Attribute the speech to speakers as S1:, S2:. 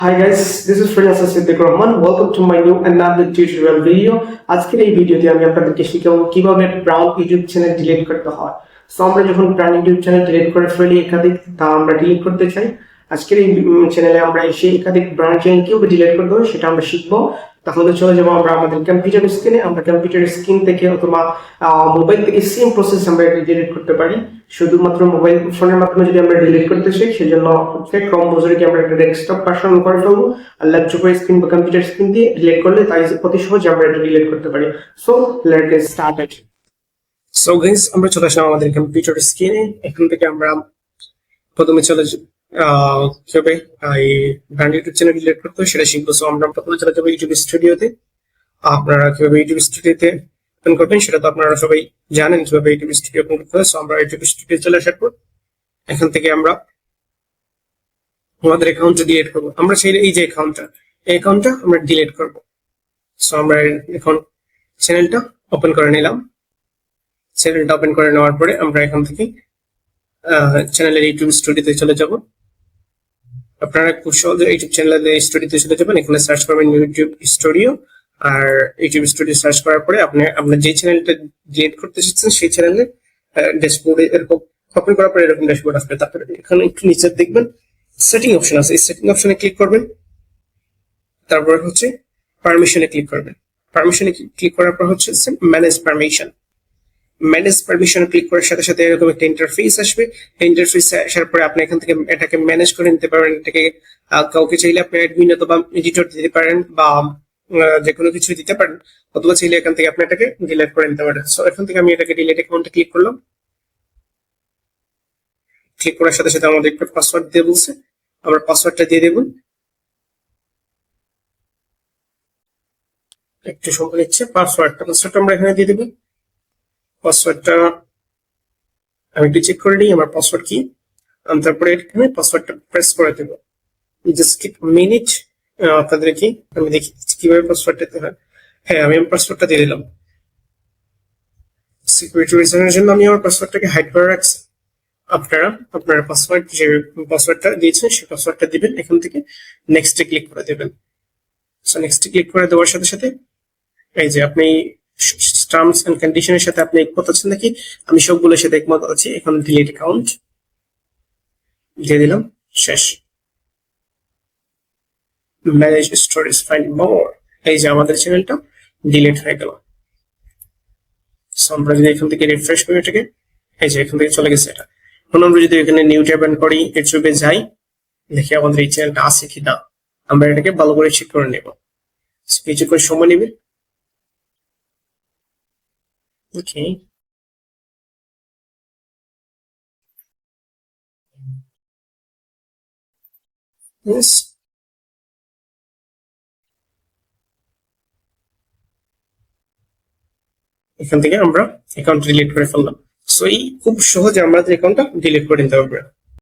S1: Hi guys, this is Freelancer Siddiq Rahman. Welcome to my new another tutorial video. আজকের এই ভিডিওতে আমি আপনাদেরকে শেখাবো কিভাবে ব্রাউন ইউটিউব চ্যানেল ডিলিট করতে হয়। সো আমরা যখন ব্রাউন ইউটিউব চ্যানেল ডিলিট করে ফেলি একাধিক তা আমরা ডিলিট করতে চাই। আজকের এই চ্যানেলে আমরা এসে একাধিক ব্রাউন চ্যানেল কিভাবে ডিলিট করতে হয় সেটা আমরা শিখবো। তাহলে চলে যাবো আমরা আমাদের কম্পিউটার স্ক্রিনে। আমরা কম্পিউটার স্ক্রিন থেকে অথবা মোবাইল থেকে সেম প্রসেস আমরা ডিলিট করতে পারি। শুধুমাত্র মোবাইল ফোনের মাধ্যমে যদি আমরা ডিলিট করতে চাই সেজন্য হচ্ছে ক্রোম ব্রাউজারে আমরা একটা ডেস্কটপ ভার্সন করে ফেলবো আর ল্যাপটপের স্ক্রিন বা কম্পিউটার স্ক্রিন দিয়ে ডিলিট করলে তাই অতি সহজে আমরা এটা ডিলিট করতে পারি। So let's get started. So guys আমরা চলে আসলাম আমাদের কম্পিউটার স্ক্রিনে। এখান থেকে আমরা প্রথমে চলে কিভাবে এই ব্র্যান্ড ইউটিউব চ্যানেল ডিলিট করতে হয় সেটা শিখবো। সো আমরা প্রথমে চলে যাবো ইউটিউব স্টুডিওতে। আপনারা কিভাবে ইউটিউব স্টুডিওতে ওপেন করবেন সেটা তো আপনারা সবাই জানেন কিভাবে ইউটিউব স্টুডিও ওপেন করতে হয়। সো আমরা ইউটিউব স্টুডিও চলে আসার পর এখান থেকে আমরা আমাদের অ্যাকাউন্টটা ডিলিট করবো। আমরা চাইলে এই যে অ্যাকাউন্টটা আমরা ডিলিট করবো। সো আমরা এখন চ্যানেলটা ওপেন করে নিলাম। চ্যানেলটা ওপেন করে নেওয়ার পরে আমরা এখান থেকে চ্যানেলের ইউটিউব স্টুডিওতে চলে যাব। আপনারা খুব সহজে ইউটিউব চ্যানেলের স্টুডিওতে চলে যাবেন। এখানে সার্চ করবেন ইউটিউব স্টুডিও। আর ইউটিউব স্টুডিও সার্চ করার পরে আপনি আপনার যে চ্যানেলটা ডিলিট করতে চাচ্ছেন সেই চ্যানেলের ড্যাশবোর্ডে এরকম ওপেন করার পরে এরকম ড্যাশবোর্ড আসবে। তারপরে এখানে একটু নিচে দেখবেন সেটিং অপশন আছে। এই সেটিং অপশনে ক্লিক করবেন। তারপরে হচ্ছে পারমিশনে ক্লিক করবেন। পারমিশনে ক্লিক করার পর হচ্ছে manage permission. Manage permission click করার সাথে সাথে এরকম একটা ইন্টারফেস আসবে। ইন্টারফেস আসার পরে আপনি এখান থেকে এটাকে ম্যানেজ করে নিতে পারবেন। এটাকে কাউকে চাইলে আপনি অ্যাডমিন অথবা এডিটর দিতে পারেন বা যে কোনো কিছু দিতে পারেন, অথবা চাইলে এখান থেকে আপনি এটাকে ডিলিট করে নিতে পারেন। সো এখান থেকে আমি এটাকে ডিলিট অ্যাকাউন্টে ক্লিক করলাম। ক্লিক করার সাথে সাথে আমাদের একটা পাসওয়ার্ড দিয়ে বলছে, আমরা পাসওয়ার্ডটা দিয়ে দেব। একটু সময় নিচ্ছে। পাসওয়ার্ডটা আমরা এখানে দিয়ে দেব। পাসওয়ার্ডটা আমি একটু চেক করে নিই আমার পাসওয়ার্ড কি। তারপরে এখানে পাসওয়ার্ডটা প্রেস করে দেবো। জাস্ট মিনিট আপনাদের কি আমি দেখি কিভাবে পাসওয়ার্ডটা দিতে হয়। হ্যাঁ, আমি আমার পাসওয়ার্ডটা দিয়ে দিলাম। সিকিউরিটি রিজনের জন্য আমি আমার পাসওয়ার্ডটাকে হাইড করে রাখছি। আপনারা পাসওয়ার্ড যে পাসওয়ার্ডটা দিয়েছেন সেই পাসওয়ার্ডটা দিবেন। এখান থেকে নেক্সটে ক্লিক করে দেবেন। সো নেক্সটে ক্লিক করে দেওয়ার সাথে সাথে এই যে আপনি টার্মস এন্ড কন্ডিশনের সাথে আপনি একমত আছেন নাকি? আমি সবগুলোর সাথে একমত আছি। এখন ডিলিট অ্যাকাউন্ট দিয়ে দিলাম। শেষ। ম্যানেজ স্টোরেজ ফাইন্ড মোর। এই যে আমাদের চ্যানেলটা ডিলিট হয়ে গেল। সো আমরা যদি এখান থেকে রিফ্রেশ করি এটাকে, এই যে এখান থেকে চলে গেছে এটা। এখন আমরা যদি এখানে নিউ ট্যাব অন করি, ইউটিউবে যাই, দেখি আমাদের এই চ্যানেলটা আছে কিনা। আমরা এটাকে ভালো করে চেক করে নেব। কিছুক্ষণ সময় নেবে। ওকে, ইয়েস। এখান থেকে আমরা অ্যাকাউন্ট ডিলিট করে ফেললাম। সো এই খুব সহজে আমরা অ্যাকাউন্টটা ডিলিট করে নিতে পারবো।